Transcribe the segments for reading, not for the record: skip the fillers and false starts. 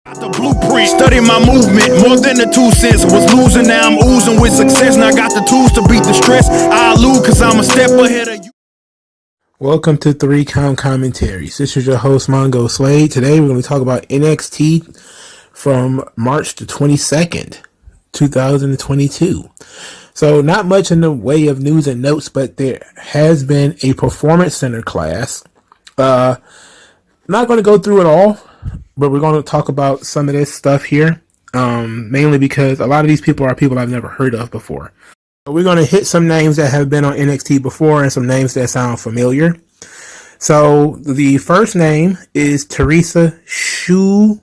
The blueprint, study my movement, more than the 2 cents. Was losing, now I'm oozing with success. Now I got the tools to beat the stress. I lose cause I'm a step ahead of you. Welcome to 3 Count Commentaries. This is your host, MagMongoSlade. Today we're going to talk about NXT from March the 22nd, 2022. So not much in the way of news and notes, but there has been a Performance Center class. Not going to go through it all, but we're going to talk about some of this stuff here, mainly because a lot of these people are people I've never heard of before. We're going to hit some names that have been on NXT before and some names that sound familiar. So the first name is Theresa Schwessler,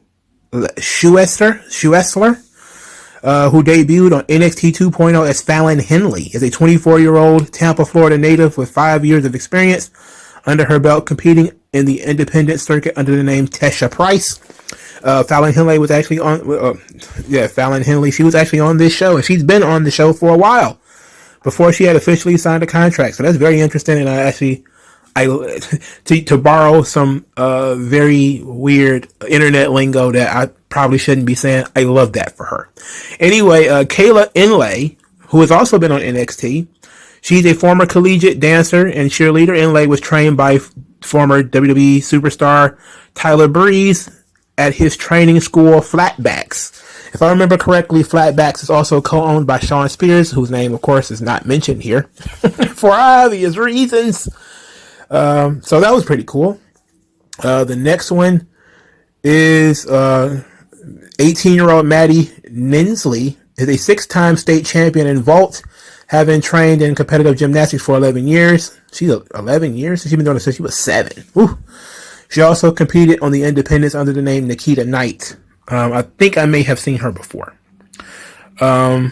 who debuted on NXT 2.0 as Fallon Henley, is a 24-year-old Tampa, Florida native with 5 years of experience under her belt, competing in the independent circuit under the name Tesha Price. Fallon Henley was actually on, Fallon Henley, she was actually on this show, and she's been on the show for a while before she had officially signed a contract. So that's very interesting, and to borrow some very weird internet lingo that I probably shouldn't be saying, I love that for her. Anyway, Kayla Inlay, who has also been on NXT, she's a former collegiate dancer and cheerleader. Inlay was trained by former WWE superstar Tyler Breeze at his training school, Flatbacks. If I remember correctly, Flatbacks is also co-owned by Shawn Spears, whose name, of course, is not mentioned here for obvious reasons. So that was pretty cool. The next one is 18-year-old Maddie Ninsley, is a 6-time state champion in vault, having trained in competitive gymnastics for 11 years. She's 11 years? She's been doing it since she was 7. Woo. She also competed on the independents under the name Nikita Knight. I think I may have seen her before. A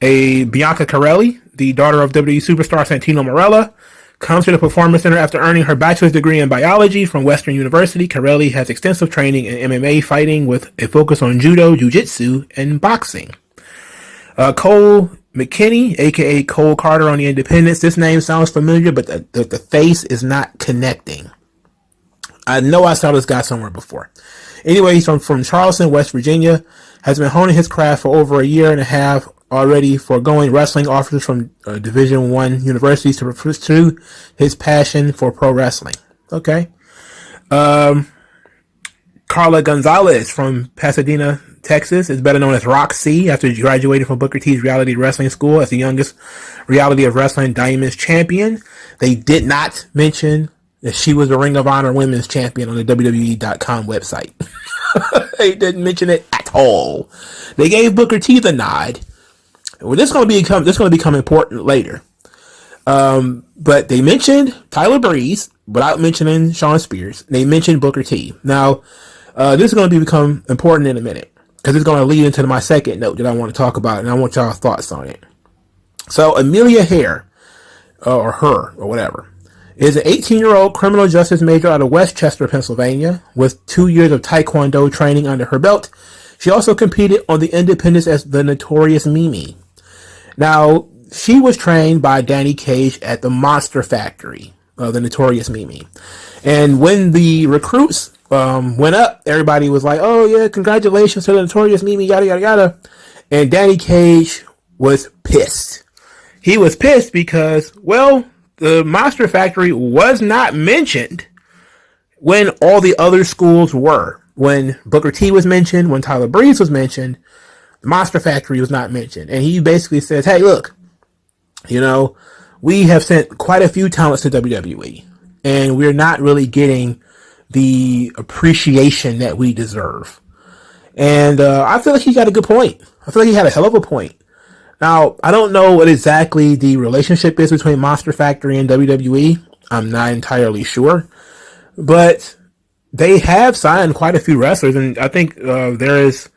Bianca Carelli, the daughter of WWE superstar Santino Marella, comes to the Performance Center after earning her bachelor's degree in biology from Western University. Carelli has extensive training in MMA fighting with a focus on judo, jiu-jitsu, and boxing. Cole McKinney, aka Cole Carter on the independents. This name sounds familiar, but the face is not connecting. I know I saw this guy somewhere before. Anyway, he's from Charleston, West Virginia, has been honing his craft for over a year and a half already, foregoing wrestling offers from Division I universities to pursue his passion for pro wrestling. Okay. Carla Gonzalez from Pasadena, Texas, is better known as Roxy after graduating from Booker T's Reality Wrestling School as the youngest Reality of Wrestling Diamonds champion. They did not mention that she was the Ring of Honor Women's Champion on the WWE.com website. They didn't mention it at all. They gave Booker T the nod. Well, this is going to become important later. But they mentioned Tyler Breeze without mentioning Shawn Spears. They mentioned Booker T. Now, this is going to become important in a minute, because it's going to lead into my second note that I want to talk about, and I want y'all's thoughts on it. So, Amelia Hare, or whatever, is an 18-year-old criminal justice major out of Westchester, Pennsylvania, with 2 years of Taekwondo training under her belt. She also competed on the independents as the Notorious Mimi. Now, she was trained by Danny Cage at the Monster Factory, the Notorious Mimi. And when the recruits went up, everybody was like, oh yeah, congratulations to the Notorious Mimi, yada, yada, yada. And Danny Cage was pissed. He was pissed because, well, the Monster Factory was not mentioned when all the other schools were. When Booker T was mentioned, when Tyler Breeze was mentioned, the Monster Factory was not mentioned. And he basically says, hey, look, we have sent quite a few talents to WWE, and we're not really getting the appreciation that we deserve. And I feel like he got a good point. I feel like he had a hell of a point. Now, I don't know what exactly the relationship is between Monster Factory and WWE. I'm not entirely sure. But they have signed quite a few wrestlers, and I think there is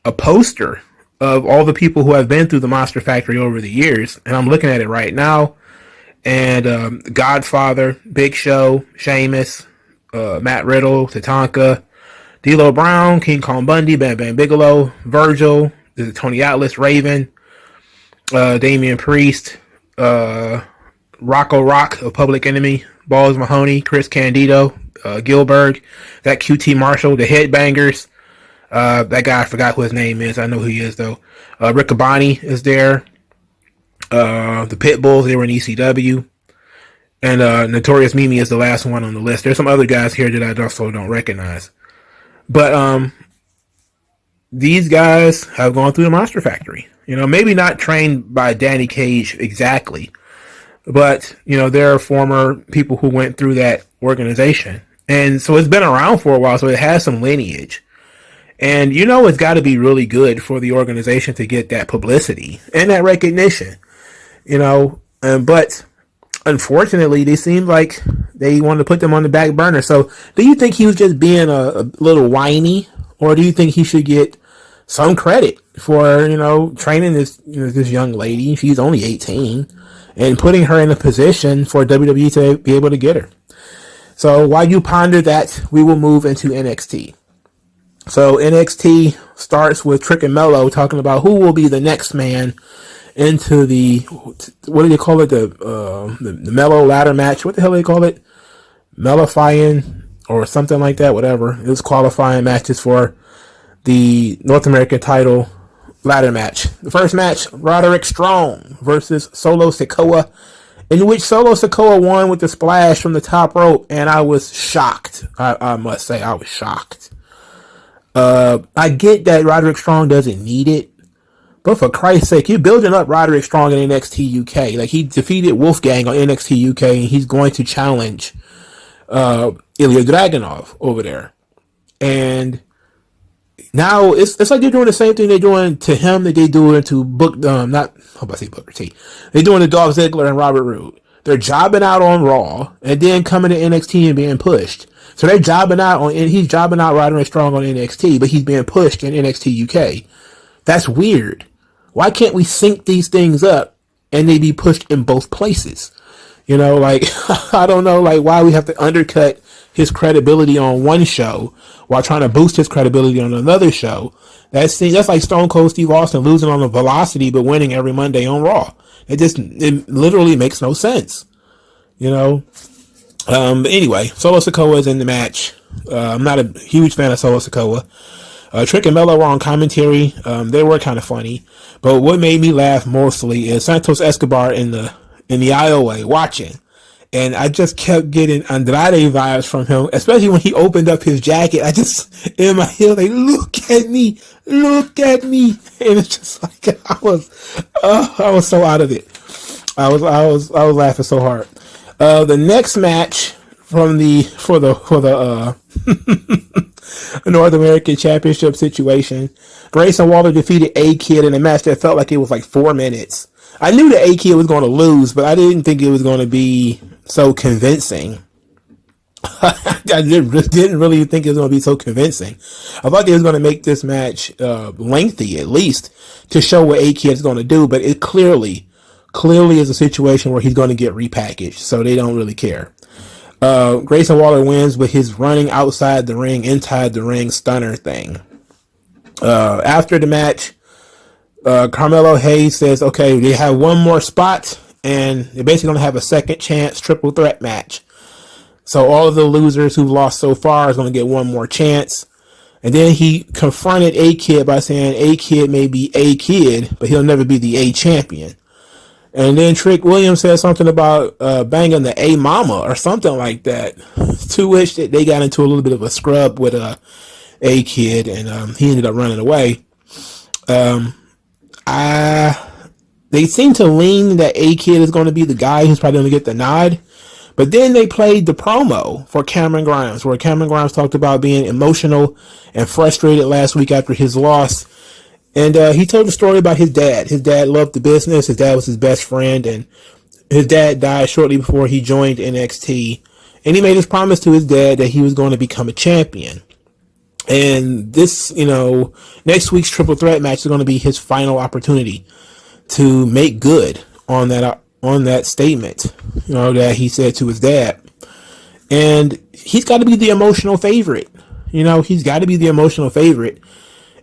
a poster of all the people who have been through the Monster Factory over the years, and I'm looking at it right now. And Godfather, Big Show, Sheamus, Matt Riddle, Tatanka, D'Lo Brown, King Kong Bundy, Bam Bam Bigelow, Virgil, Tony Atlas, Raven, Damian Priest, Rocco Rock of Public Enemy, Balls Mahoney, Chris Candido, Gilbert, that QT Marshall, the Headbangers, That guy, I forgot who his name is. I know who he is though. Riccaboni is there. The Pitbulls, they were in ECW. And Notorious Mimi is the last one on the list. There's some other guys here that I also don't recognize. But these guys have gone through the Monster Factory. Maybe not trained by Danny Cage exactly, but there are former people who went through that organization, and so it's been around for a while. So it has some lineage, and it's got to be really good for the organization to get that publicity and that recognition. But unfortunately, they seem like they want to put them on the back burner. So, do you think he was just being a little whiny, or do you think he should get some credit for training this young lady? She's only 18, and putting her in a position for WWE to be able to get her. So, while you ponder that, we will move into NXT. So, NXT starts with Trick and Mello talking about who will be the next man into the, what do they call it? The Mellow ladder match. What the hell do they call it? Mellifying or something like that. Whatever. It was qualifying matches for the North American title ladder match. The first match, Roderick Strong versus Solo Sakoa, in which Solo Sakoa won with the splash from the top rope, and I was shocked. I must say, I was shocked. I get that Roderick Strong doesn't need it, but for Christ's sake, you're building up Roderick Strong in NXT UK. Like, he defeated Wolfgang on NXT UK, and he's going to challenge Ilya Dragunov over there. And now it's like they're doing the same thing they're doing to him that they do to Booker T. They're doing to Dolph Ziggler and Robert Roode. They're jobbing out on Raw and then coming to NXT and being pushed. So they're jobbing out he's jobbing out Roderick Strong on NXT, but he's being pushed in NXT UK. That's weird. Why can't we sync these things up and they be pushed in both places? I don't know, why we have to undercut his credibility on one show while trying to boost his credibility on another show. That's like Stone Cold Steve Austin losing on the Velocity but winning every Monday on Raw. It literally makes no sense. But anyway, Solo Sikoa is in the match. I'm not a huge fan of Solo Sikoa. Trick and Mello were on commentary. They were kind of funny, but what made me laugh mostly is Santos Escobar in the aisleway watching, and I just kept getting Andrade vibes from him, especially when he opened up his jacket. I just in my head like, look at me, and it's just like I was so out of it. I was laughing so hard. The next match for the North American Championship situation, Grayson Waller defeated A-Kid in a match that felt like it was like 4 minutes. I knew that A-Kid was going to lose, but I didn't think it was going to be so convincing. I didn't really think it was going to be so convincing. I thought they was going to make this match lengthy at least to show what A-Kid is going to do, but it clearly is a situation where he's going to get repackaged, so they don't really care. Grayson Waller wins with his running outside the ring, inside the ring stunner thing. After the match, Carmelo Hayes says, okay, they have one more spot, and they're basically going to have a second chance triple threat match. So all of the losers who've lost so far is going to get one more chance. And then he confronted A-Kid by saying A-Kid may be A-Kid, but he'll never be the A-champion. And then Trick Williams said something about banging the A-Mama or something like that, to which they got into a little bit of a scrub with A-Kid, and he ended up running away. They seem to lean that A-Kid is going to be the guy who's probably going to get the nod. But then they played the promo for Cameron Grimes, where Cameron Grimes talked about being emotional and frustrated last week after his loss. And he told the story about his dad. His dad loved the business. His dad was his best friend. And his dad died shortly before he joined NXT. And he made his promise to his dad that he was going to become a champion. And this, next week's triple threat match is going to be his final opportunity to make good on that statement, that he said to his dad. And he's got to be the emotional favorite. He's got to be the emotional favorite.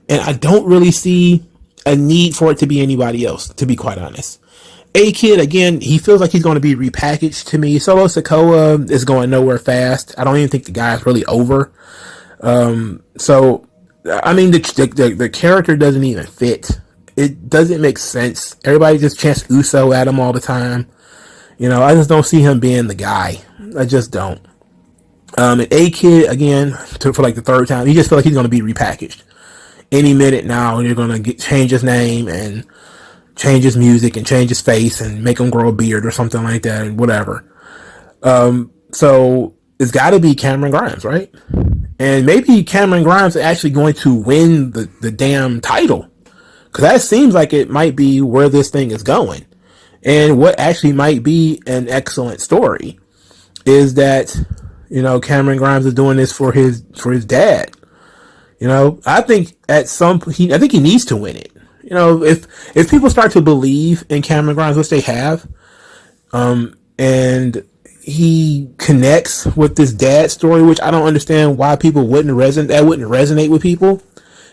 And I don't really see a need for it to be anybody else, to be quite honest. A-Kid, again, he feels like he's going to be repackaged to me. Solo Sikoa is going nowhere fast. I don't even think the guy's really over. So I mean, the character doesn't even fit. It doesn't make sense. Everybody just chants Uso at him all the time. You know, I just don't see him being the guy. I just don't. And A-Kid, again, for like the third time, he just feel like he's going to be repackaged. Any minute now, you're going to change his name and change his music and change his face and make him grow a beard or something like that and whatever. So it's got to be Cameron Grimes, right? And maybe Cameron Grimes is actually going to win the damn title. Because that seems like it might be where this thing is going. And what actually might be an excellent story is that, you know, Cameron Grimes is doing this for his dad. You know, I think at some point, I think he needs to win it. You know, if people start to believe in Cameron Grimes, which they have, and he connects with this dad story, which I don't understand why people wouldn't resonate with people.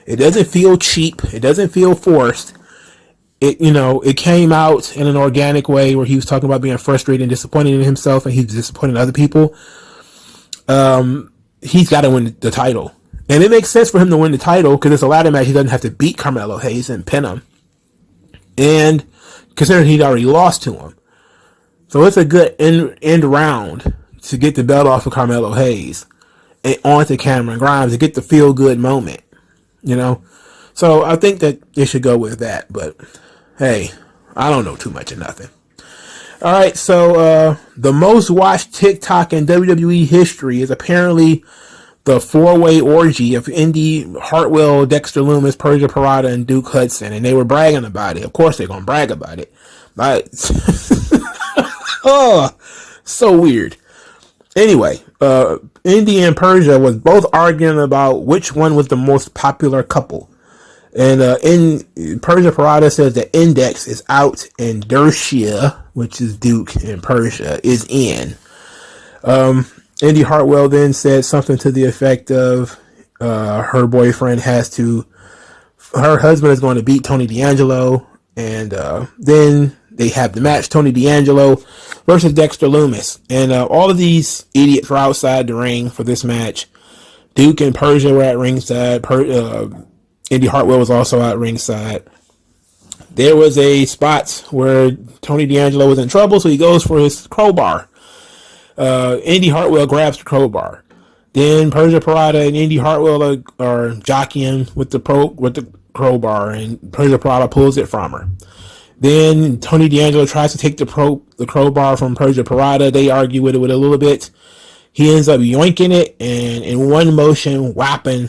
It doesn't feel cheap. It doesn't feel forced. It came out in an organic way where he was talking about being frustrated and disappointed in himself, and he's disappointed in other people. He's got to win the title. And it makes sense for him to win the title because it's a ladder match. He doesn't have to beat Carmelo Hayes and pin him. And considering he'd already lost to him. So it's a good end round to get the belt off of Carmelo Hayes and onto Cameron Grimes to get the feel good moment. You know? So I think that they should go with that. But hey, I don't know too much of nothing. All right, so the most watched TikTok in WWE history is apparently the four-way orgy of Indy Hartwell, Dexter Loomis, Persia Pirotta, and Duke Hudson, and they were bragging about it. Of course, they're gonna brag about it. But oh, so weird. Anyway, Indy and Persia was both arguing about which one was the most popular couple. And Persia Pirotta says that Index is out and Dershia, which is Duke and Persia, is in. Indy Hartwell then said something to the effect of her husband is going to beat Tony D'Angelo, and then they have the match, Tony D'Angelo versus Dexter Loomis. And all of these idiots were outside the ring for this match. Duke and Persia were at ringside. Indy Hartwell was also at ringside. There was a spot where Tony D'Angelo was in trouble, so he goes for his crowbar. Indy Hartwell grabs the crowbar. Then Persia Pirotta and Indy Hartwell are jockeying with the crowbar, and Persia Pirotta pulls it from her. Then Tony D'Angelo tries to take the crowbar from Persia Pirotta. They argue with it a little bit. He ends up yoinking it, and in one motion, whapping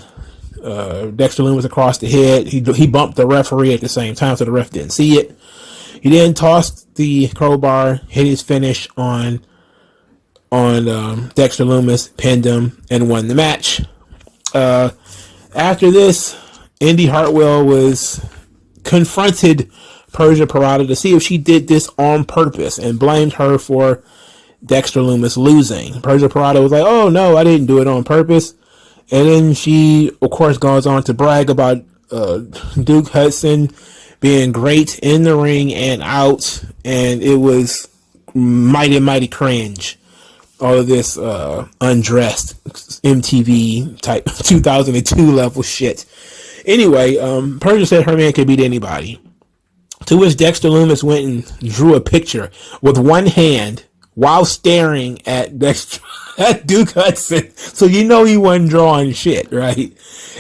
Dexter Loomis across the head. He bumped the referee at the same time, so the ref didn't see it. He then tossed the crowbar, hit his finish on Dexter Loomis, pinned him, and won the match. After this, Indy Hartwell confronted Persia Pirotta to see if she did this on purpose and blamed her for Dexter Loomis losing. Persia Pirotta was like, "Oh no, I didn't do it on purpose." And then she, of course, goes on to brag about Duke Hudson being great in the ring and out, and it was mighty cringe. All of this undressed MTV type 2002 level shit. Anyway, Persia said her man could beat anybody. To which Dexter Loomis went and drew a picture with one hand while staring at Duke Hudson. So you know he wasn't drawing shit, right?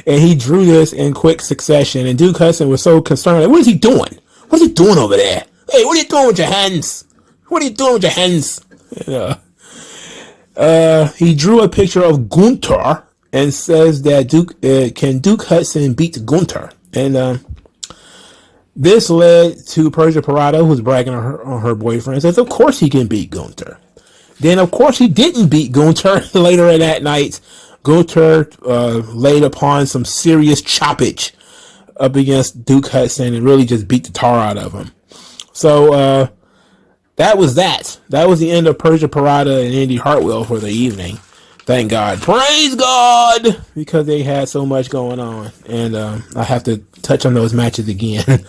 And he drew this in quick succession. And Duke Hudson was so concerned. Like, what is he doing? What is he doing over there? Hey, what are you doing with your hands? What are you doing with your hands? He drew a picture of Gunther and says that can Duke Hudson beat Gunther? And this led to Persia Pirotta, who's bragging on her boyfriend, says, of course he can beat Gunther. Then, of course, he didn't beat Gunther. Later that night, Gunther laid upon some serious choppage up against Duke Hudson and really just beat the tar out of him. So, that was that. That was the end of Persia Pirotta and Indy Hartwell for the evening. Thank God. Praise God! Because they had so much going on. And I have to touch on those matches again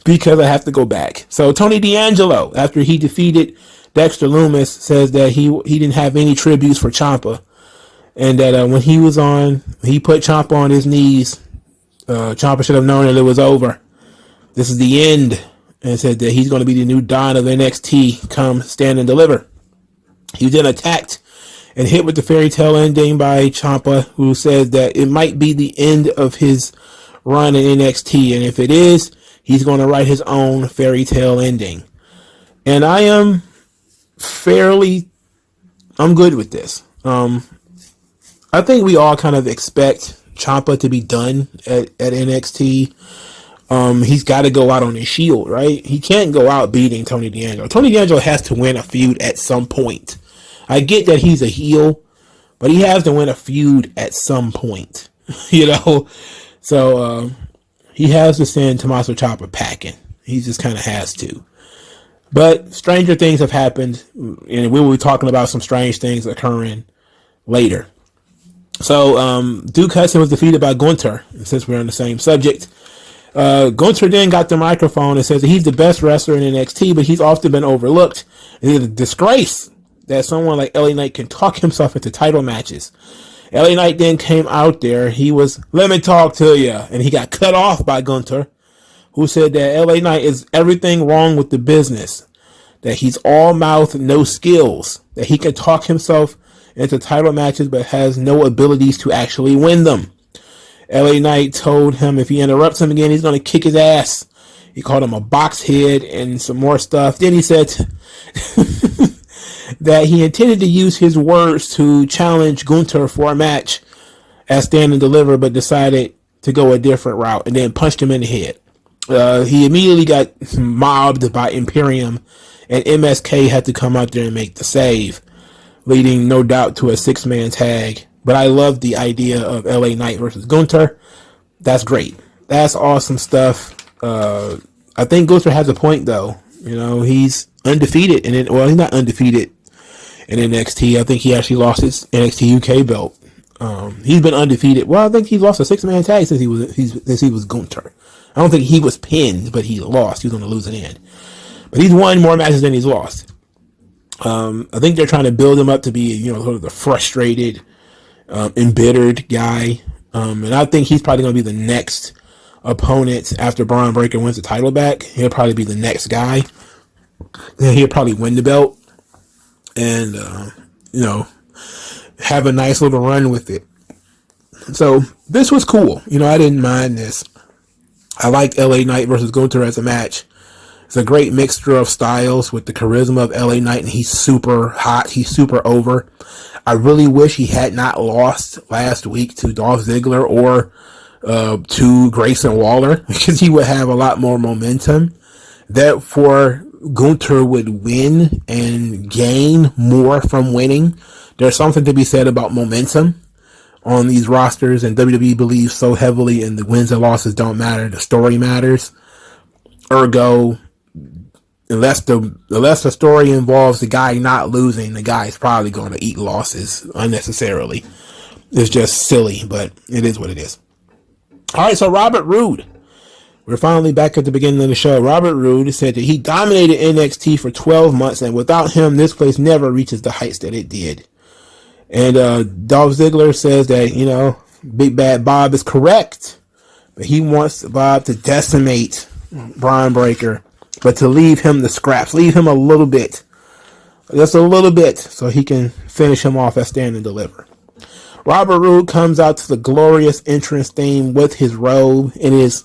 because I have to go back. So Tony D'Angelo, after he defeated Dexter Loomis, says that he didn't have any tributes for Ciampa. And that when he was on, he put Ciampa on his knees Ciampa should have known that it was over. This is the end. And said that he's going to be the new Don of NXT. Come stand and deliver. He was then attacked and hit with the fairy tale ending by Ciampa, who says that it might be the end of his run in NXT. And if it is, he's going to write his own fairy tale ending. And I am I'm good with this. I think we all kind of expect Ciampa to be done at NXT. He's got to go out on his shield, right? He can't go out beating Tony D'Angelo. Tony D'Angelo has to win a feud at some point. I get that he's a heel, but he has to win a feud at some point, you know? So, he has to send Tommaso Ciampa packing. He just kind of has to. But stranger things have happened, and we will be talking about some strange things occurring later. So, Duke Hudson was defeated by Gunther, since we're on the same subject. Gunther then got the microphone and says that he's the best wrestler in NXT, but he's often been overlooked. It's a disgrace that someone like LA Knight can talk himself into title matches. LA Knight then came out there. He was, let me talk to you. And he got cut off by Gunther, who said that LA Knight is everything wrong with the business, that he's all mouth, no skills, that he can talk himself into title matches but has no abilities to actually win them. LA Knight told him if he interrupts him again, he's going to kick his ass. He called him a box head and some more stuff. Then he said that he intended to use his words to challenge Gunther for a match at Stand and Deliver, but decided to go a different route and then punched him in the head. He immediately got mobbed by Imperium, and MSK had to come out there and make the save, leading no doubt to a 6-man tag. But I love the idea of LA Knight versus Gunther. That's great. That's awesome stuff. I think Gunther has a point, though. You know, he's undefeated. He's not undefeated in NXT. I think he actually lost his NXT UK belt. He's been undefeated. Well, I think he's lost a 6-man tag since he was Gunther. I don't think he was pinned, but he lost. He was on the losing end. But he's won more matches than he's lost. I think they're trying to build him up to be, sort of the frustrated, embittered guy. And I think he's probably going to be the next opponent after Braun Breaker wins the title back. He'll probably be the next guy. And he'll probably win the belt and, have a nice little run with it. So this was cool. I didn't mind this. I liked LA Knight versus Gunther as a match. It's a great mixture of styles with the charisma of LA Knight, and he's super hot. He's super over. I really wish he had not lost last week to Dolph Ziggler or to Grayson Waller, because he would have a lot more momentum. Therefore, Gunther would win and gain more from winning. There's something to be said about momentum on these rosters, and WWE believes so heavily in the wins and losses don't matter. The story matters. Ergo, unless the story involves the guy not losing, the guy is probably going to eat losses unnecessarily. It's just silly, but it is what it is. All right, so Robert Roode. We're finally back at the beginning of the show. Robert Roode said that he dominated NXT for 12 months, and without him, this place never reaches the heights that it did. And Dolph Ziggler says that, Big Bad Bob is correct, but he wants Bob to decimate Braun Breaker, but to leave him the scraps, leave him a little bit, just a little bit, so he can finish him off at Stand and Deliver. Robert Roode comes out to the glorious entrance theme with his robe. It is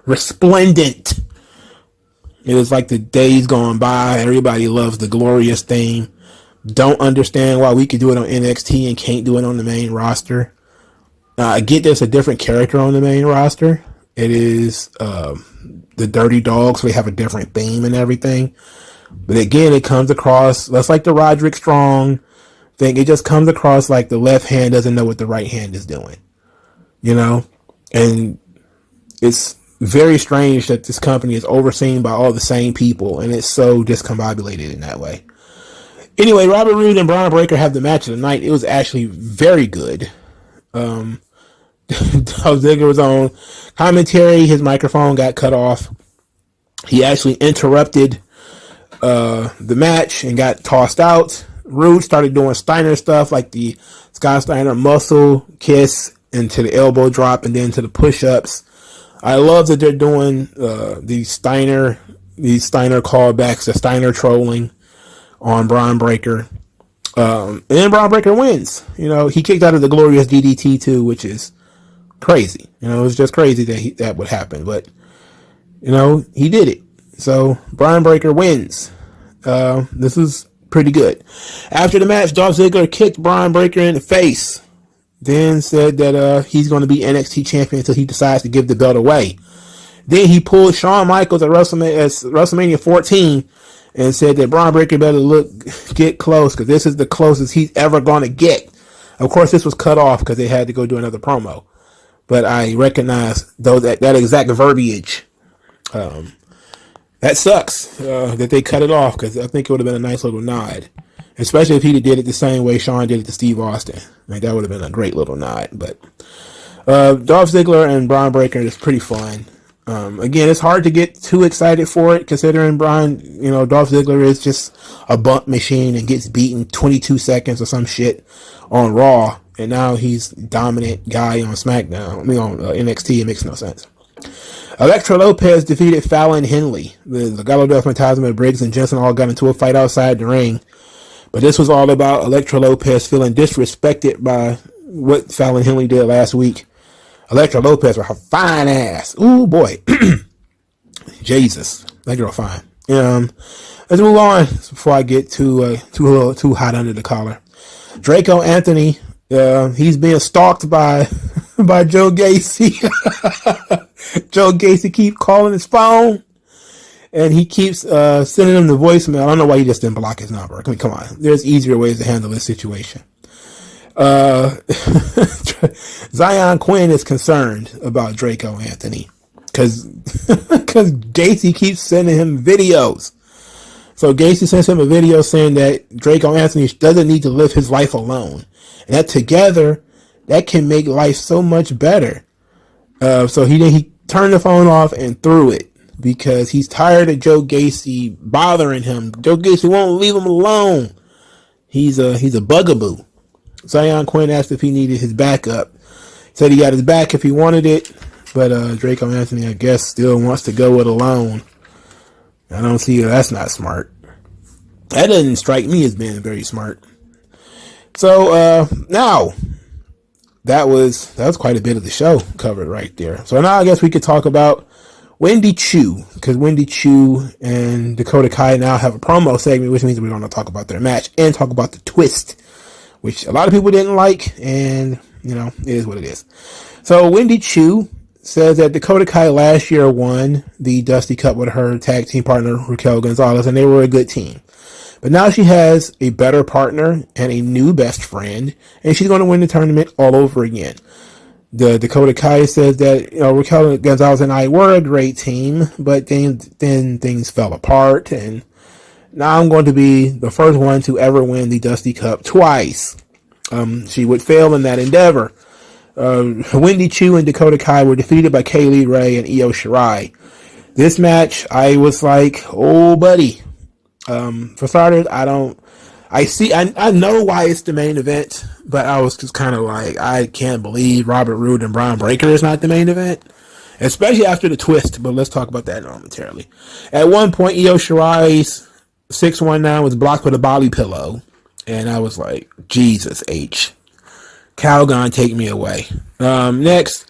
resplendent. It is like the days gone by. Everybody loves the glorious theme. Don't understand why we could do it on NXT and can't do it on the main roster. I get there's a different character on the main roster. It is the Dirty Dogs, so they have a different theme and everything. But again, it comes across, that's like the Roderick Strong thing. It just comes across like the left hand doesn't know what the right hand is doing. And it's very strange that this company is overseen by all the same people, and it's so discombobulated in that way. Anyway, Robert Roode and Braun Breaker have the match of the night. It was actually very good. Dolph Ziggler was on commentary. His microphone got cut off. He actually interrupted the match and got tossed out. Roode started doing Steiner stuff like the Scott Steiner muscle kiss into the elbow drop and then to the push-ups. I love that they're doing these Steiner callbacks, the Steiner trolling on Braun Breaker. And then Braun Breaker wins. You know, he kicked out of the glorious DDT too, which is crazy. You know, it was just crazy that that would happen, but you know, he did it. So Braun Breaker wins. This is pretty good. After the match, Dolph Ziggler kicked Braun Breaker in the face. Then said that he's going to be NXT champion until he decides to give the belt away. Then he pulled Shawn Michaels at WrestleMania 14 and said that Braun Breaker better get close because this is the closest he's ever going to get. Of course, this was cut off because they had to go do another promo. But I recognize though that exact verbiage. That sucks that they cut it off because I think it would have been a nice little nod. Especially if he did it the same way Shawn did it to Steve Austin. Like, that would have been a great little nod. But Dolph Ziggler and Braun Breaker is pretty fun. Again, it's hard to get too excited for it considering Dolph Ziggler is just a bump machine and gets beaten 22 seconds or some shit on Raw. And now he's dominant guy on SmackDown. On NXT. It makes no sense. Elektra Lopez defeated Fallon Henley. The Gallo Death Fantasma, Briggs, and Jensen all got into a fight outside the ring. But this was all about Elektra Lopez feeling disrespected by what Fallon Henley did last week. Elektra Lopez with her fine ass. Ooh, boy. Jesus. That girl fine. Let's move on before I get too hot under the collar. Draco Anthony, he's being stalked by Joe Gacy. Joe Gacy keep calling his phone. And he keeps sending him the voicemail. I don't know why he just didn't block his number. I mean, come on. There's easier ways to handle this situation. Zion Quinn is concerned about Draco Anthony. Because Gacy keeps sending him videos. So Gacy sends him a video saying that Draco Anthony doesn't need to live his life alone. And that together, that can make life so much better. So he turned the phone off and threw it. Because he's tired of Joe Gacy bothering him. Joe Gacy won't leave him alone. He's a bugaboo. Zion Quinn asked if he needed his backup. Said he got his back if he wanted it. But Draco Anthony, I guess, still wants to go it alone. I don't see that's not smart. That doesn't strike me as being very smart. So now that was quite a bit of the show covered right there. So now I guess we could talk about Wendy Choo, because Wendy Choo and Dakota Kai now have a promo segment, which means we're going to talk about their match and talk about the twist, which a lot of people didn't like, and, it is what it is. So Wendy Choo says that Dakota Kai last year won the Dusty Cup with her tag team partner, Raquel Gonzalez, and they were a good team. But now she has a better partner and a new best friend, and she's going to win the tournament all over again. The Dakota Kai says that Raquel Gonzalez and I were a great team, but then things fell apart, and now I'm going to be the first one to ever win the Dusty Cup twice. She would fail in that endeavor. Wendy Choo and Dakota Kai were defeated by Kaylee Ray and Io Shirai. This match, I was like, oh buddy. For starters, I know why it's the main event, but I was just kind of like, I can't believe Robert Roode and Braun Breaker is not the main event, especially after the twist, but let's talk about that momentarily. At one point, Io Shirai's 619 was blocked with a bobby pillow, and I was like, Jesus H. Calgon, take me away. Next,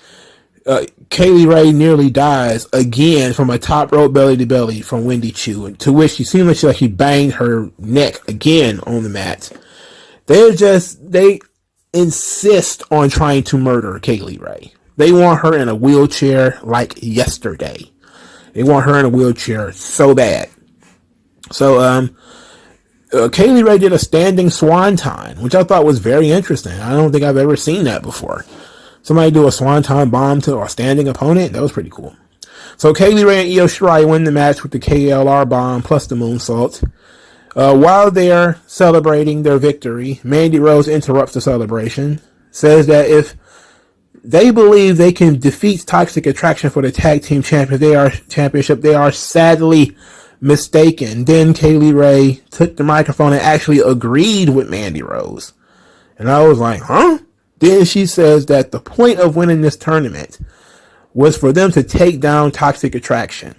Kaylee Ray nearly dies again from a top rope belly to belly from Wendy Choo, to which she seemed like she banged her neck again on the mat. They insist on trying to murder Kaylee Ray. They want her in a wheelchair like yesterday. They want her in a wheelchair so bad. So, Kaylee Ray did a standing swanton, which I thought was very interesting. I don't think I've ever seen that before. Somebody do a swanton bomb to a standing opponent. That was pretty cool. So Kaylee Ray and Io Shirai win the match with the KLR bomb plus the moonsault. While they're celebrating their victory, Mandy Rose interrupts the celebration, says that if they believe they can defeat Toxic Attraction for the tag team championship, they are sadly mistaken. Then Kaylee Ray took the microphone and actually agreed with Mandy Rose. And I was like, huh? Then she says that the point of winning this tournament was for them to take down Toxic Attraction.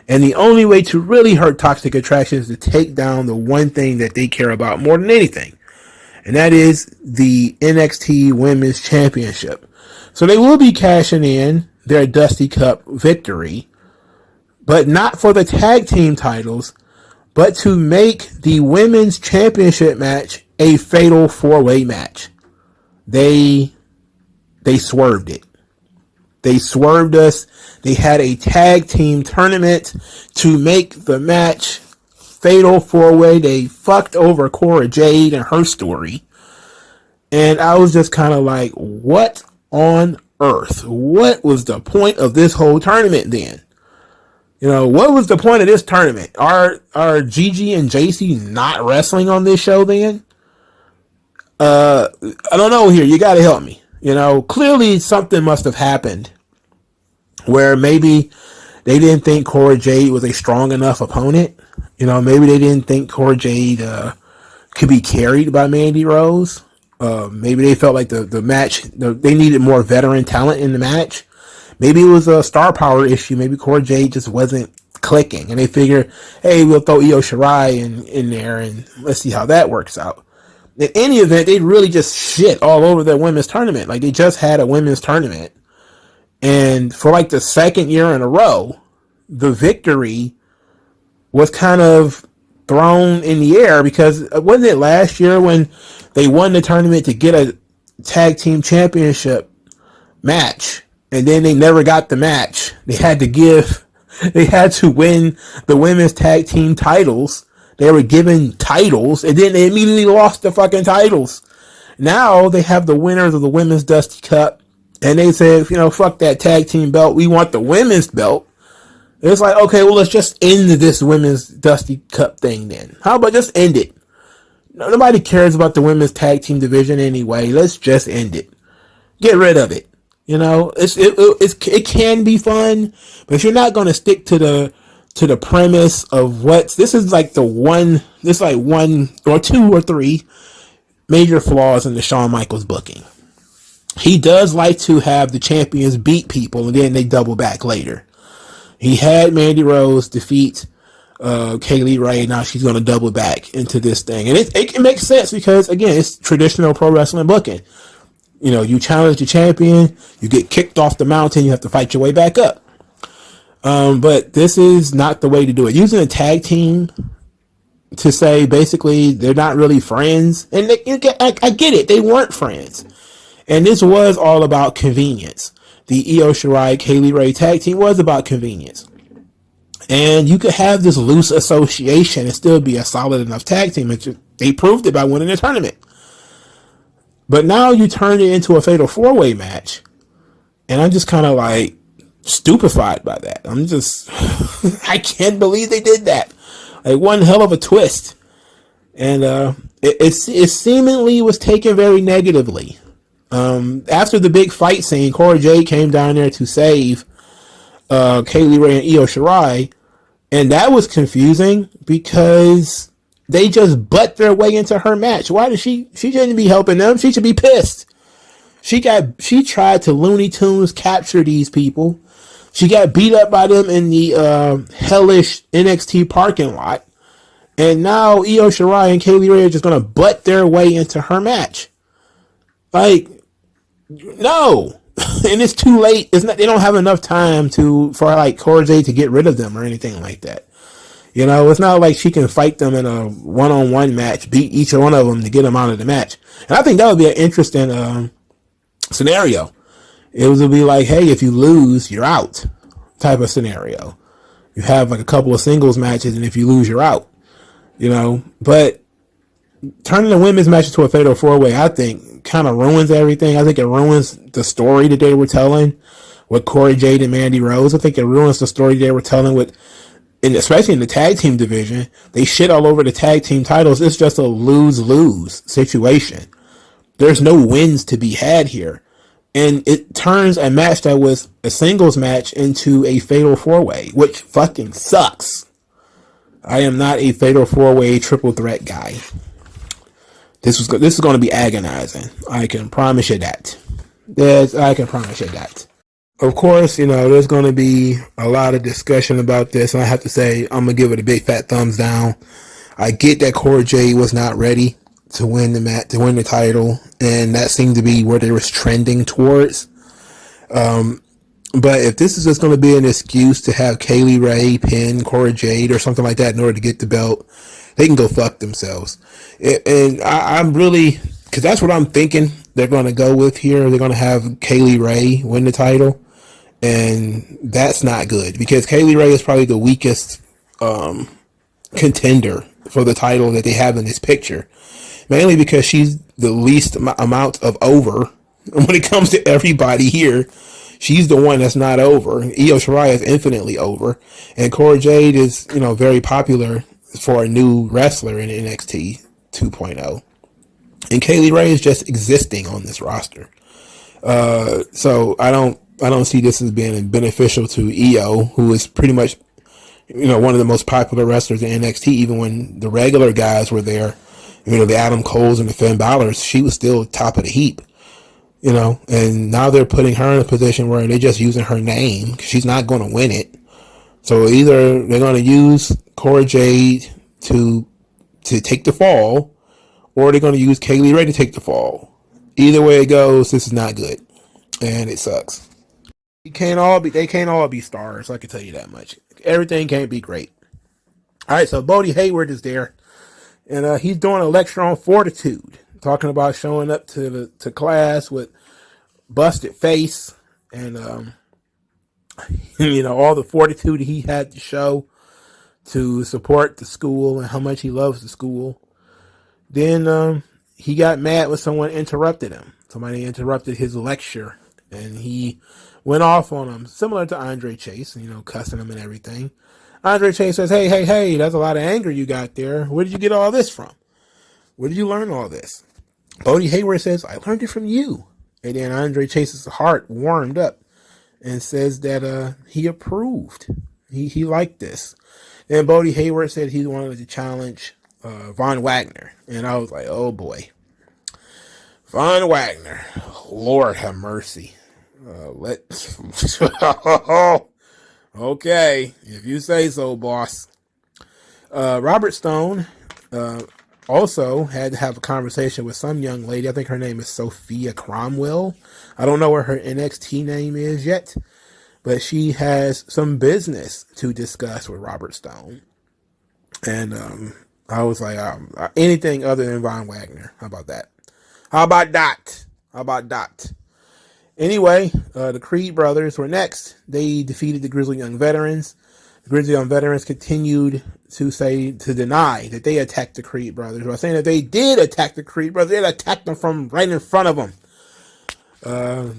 And the only way to really hurt Toxic Attraction is to take down the one thing that they care about more than anything. And that is the NXT Women's Championship. So they will be cashing in their Dusty Cup victory, but not for the tag team titles, but to make the Women's Championship match a fatal 4-way match. They swerved it. They swerved us. They had a tag team tournament to make the match fatal 4-way. They fucked over Cora Jade and her story. And I was just kind of like, what on earth? What was the point of this whole tournament then? You know, what was the point of this tournament? Are Gigi and JC not wrestling on this show then? I don't know here. You got to help me. You know, clearly something must have happened where maybe they didn't think Cora Jade was a strong enough opponent. You know, maybe they didn't think Cora Jade could be carried by Mandy Rose. Maybe they felt like the match, they needed more veteran talent in the match. Maybe it was a star power issue. Maybe Cora Jade just wasn't clicking. And they figured, hey, we'll throw Io Shirai in there and let's see how that works out. In any event, they really just shit all over their women's tournament. Like, they just had a women's tournament. And for like the second year in a row, the victory was kind of thrown in the air because wasn't it last year when they won the tournament to get a tag team championship match and then they never got the match? They had to win the women's tag team titles. They were given titles and then they immediately lost the fucking titles. Now they have the winners of the Women's Dusty Cup and they said, you know, fuck that tag team belt. We want the women's belt. It's like, okay, well, let's just end this Women's Dusty Cup thing then. How about just end it? Nobody cares about the women's tag team division anyway. Let's just end it. Get rid of it. You know, it can be fun, but if you're not going to stick to the premise of this is like one or two or three major flaws in the Shawn Michaels booking. He does like to have the champions beat people and then they double back later. He had Mandy Rose defeat Kaylee Ray. Now she's going to double back into this thing. And it makes sense because, again, it's traditional pro wrestling booking. You know, you challenge the champion, you get kicked off the mountain, you have to fight your way back up. But this is not the way to do it. Using a tag team to say basically they're not really friends. And I get it. They weren't friends. And this was all about convenience. The Io Shirai Kaylee Ray tag team was about convenience. And you could have this loose association and still be a solid enough tag team. They proved it by winning the tournament. But now you turned it into a fatal 4-way match. And I'm just kind of like stupefied by that. I'm just, I can't believe they did that. Like, one hell of a twist. And it seemingly was taken very negatively. After the big fight scene, Cora Jade came down there to save Kaylee Ray and Io Shirai, and that was confusing because they just butt their way into her match. Why did she shouldn't be helping them? She should be pissed. She tried to Looney Tunes capture these people. She got beat up by them in the hellish NXT parking lot, and now Io Shirai and Kaylee Ray are just gonna butt their way into her match. Like, no, and it's too late. It's not. They don't have enough time for like Cora Jade to get rid of them or anything like that. You know, it's not like she can fight them in a one-on-one match, beat each one of them to get them out of the match. And I think that would be an interesting scenario. It would be like, hey, if you lose, you're out type of scenario. You have like a couple of singles matches, and if you lose, you're out. You know, but turning the women's match into a fatal 4-way, I think, kind of ruins everything. I think it ruins the story that they were telling with Cora Jade and Mandy Rose. I think it ruins the story they were telling especially in the tag team division. They shit all over the tag team titles. It's just a lose-lose situation. There's no wins to be had here. And it turns a match that was a singles match into a fatal 4-way, which fucking sucks. I am not a fatal 4-way triple threat guy. This is going to be agonizing. I can promise you that. Yes, I can promise you that. Of course, there's going to be a lot of discussion about this, and I have to say, I'm going to give it a big fat thumbs down. I get that Cora Jade was not ready to win the title, and that seemed to be where they was trending towards. But if this is just going to be an excuse to have Kaylee Ray pin Cora Jade or something like that in order to get the belt, they can go fuck themselves. And I'm really, because that's what I'm thinking they're going to go with here. They're going to have Kaylee Ray win the title, and that's not good because Kaylee Ray is probably the weakest contender for the title that they have in this picture, mainly because she's the least amount of over when it comes to everybody here. She's the one that's not over. Io Shirai is infinitely over, and Cora Jade is very popular for a new wrestler in NXT 2.0, and Kaylee Ray is just existing on this roster. So I don't see this as being beneficial to Io, who is pretty much one of the most popular wrestlers in NXT. Even when the regular guys were there, the Adam Coles and the Finn Balor's, she was still top of the heap. And now they're putting her in a position where they're just using her name because she's not going to win it. So either they're going to use Cora Jade to take the fall, or they're going to use Kaylee Ray to take the fall. Either way it goes, this is not good, and it sucks. They can't all be stars. I can tell you that much. Everything can't be great. All right, so Bodie Hayward is there, and he's doing a lecture on fortitude, talking about showing up to class with busted face and all the fortitude he had to show to support the school and how much he loves the school. Then he got mad when someone interrupted him. Somebody interrupted his lecture, and he went off on him, similar to Andre Chase, cussing him and everything. Andre Chase says, hey, that's a lot of anger you got there. Where did you get all this from? Where did you learn all this? Bodie Hayward says, I learned it from you. And then Andre Chase's heart warmed up and says that he approved. He liked this. Then Bodie Hayward said he wanted to challenge Von Wagner. And I was like, oh boy. Von Wagner. Lord have mercy. Okay, if you say so, boss. Robert Stone also had to have a conversation with some young lady. I think her name is Sophia Cromwell. I don't know what her NXT name is yet, but she has some business to discuss with Robert Stone. And I was like, anything other than Von Wagner. How about that? How about that? Anyway, the Creed brothers were next. They defeated the Grizzly Young Veterans. The Grizzly Young Veterans continued to deny that they attacked the Creed brothers, while saying that they did attack the Creed brothers. They attacked them from right in front of them.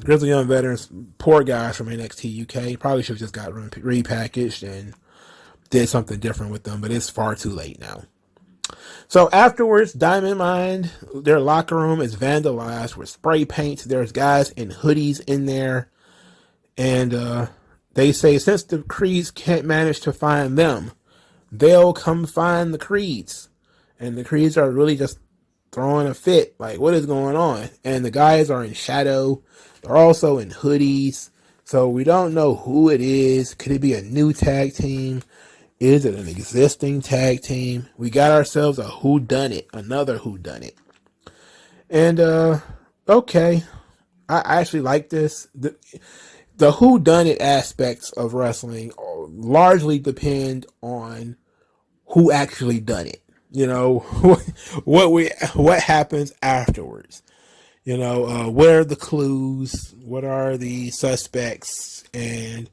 Grizzly Young Veterans, poor guys from NXT UK, probably should have just got repackaged and did something different with them, but it's far too late now. So afterwards, Diamond Mine, their locker room is vandalized with spray paint. There's guys in hoodies in there. And they say since the Creeds can't manage to find them, they'll come find the Creeds. And the Creeds are really just throwing a fit. Like, what is going on? And the guys are in shadow. They're also in hoodies. So we don't know who it is. Could it be a new tag team? Is it an existing tag team? We got ourselves a whodunit, another whodunit. And, okay. I actually like this. The whodunit aspects of wrestling largely depend on who actually done it. What happens afterwards. What are the clues? What are the suspects? And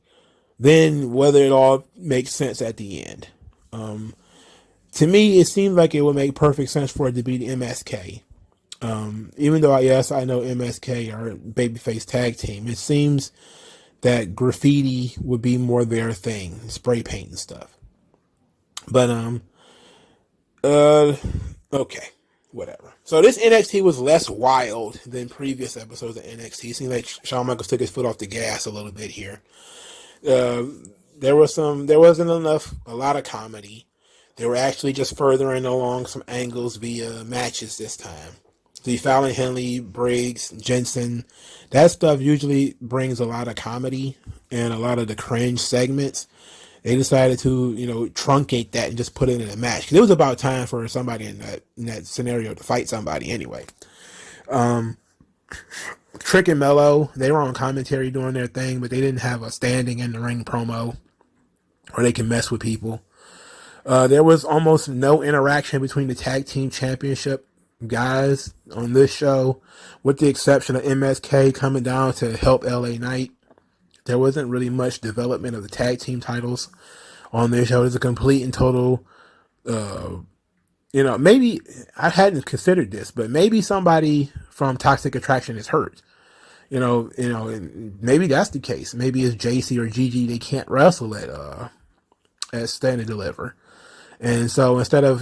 then whether it all makes sense at the end. To me, it seems like it would make perfect sense for it to be the MSK. Even though, yes, I know MSK are a babyface tag team, it seems that graffiti would be more their thing, spray paint and stuff. But, okay, whatever. So this NXT was less wild than previous episodes of NXT. It seems like Shawn Michaels took his foot off the gas a little bit here. There wasn't a lot of comedy. They were actually just furthering along some angles via matches this time. the Fallon Henley, Briggs, Jensen, that stuff usually brings a lot of comedy and a lot of the cringe segments. They decided to, truncate that and just put it in a match. Because it was about time for somebody in that scenario to fight somebody anyway. Trick and Mello, they were on commentary doing their thing, but they didn't have a standing in the ring promo where they can mess with people. There was almost no interaction between the tag team championship guys on this show, with the exception of MSK coming down to help LA Knight. There wasn't really much development of the tag team titles on this show. It's a complete and total, maybe I hadn't considered this, but maybe somebody from Toxic Attraction is hurt. Maybe that's the case. Maybe it's JC or Gigi. They can't wrestle at Stand and Deliver. And so instead of,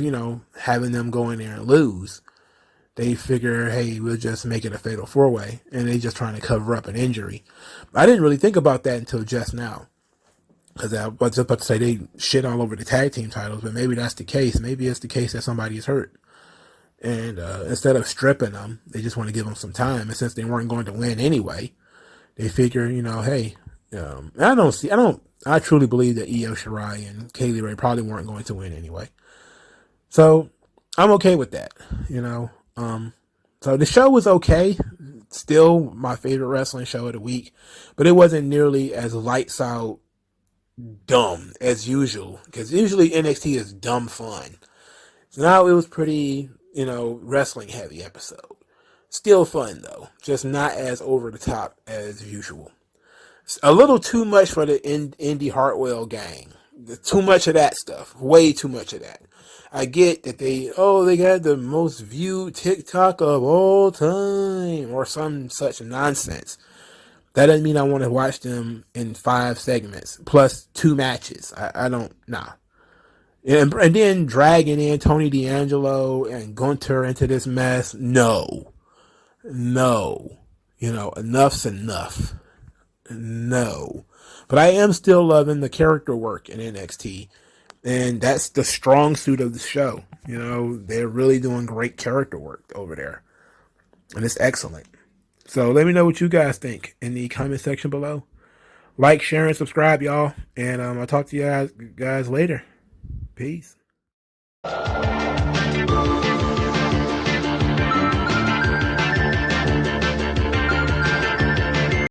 having them go in there and lose, they figure, hey, we'll just make it a fatal 4-way. And they just trying to cover up an injury. I didn't really think about that until just now. Because I was just about to say they shit all over the tag team titles, but maybe that's the case. Maybe it's the case that somebody is hurt. And instead of stripping them, they just want to give them some time. And since they weren't going to win anyway, they figure, hey, I truly believe that Io Shirai and Kaylee Ray probably weren't going to win anyway. So I'm okay with that, So the show was okay. Still my favorite wrestling show of the week, but it wasn't nearly as lights out dumb as usual, because usually NXT is dumb fun. So now it was pretty, wrestling heavy episode. Still fun though, just not as over the top as usual. A little too much for the Indy Hartwell gang. Too much of that stuff. Way too much of that. I get that they got the most viewed TikTok of all time or some such nonsense. That doesn't mean I want to watch them in 5 segments plus 2 matches. I don't, nah. And then dragging in Tony D'Angelo and Gunter into this mess. No. Enough's enough. No. But I am still loving the character work in NXT. And that's the strong suit of the show. They're really doing great character work over there. And it's excellent. So let me know what you guys think in the comment section below. Like, share, and subscribe, y'all. And I'll talk to you guys later. Peace.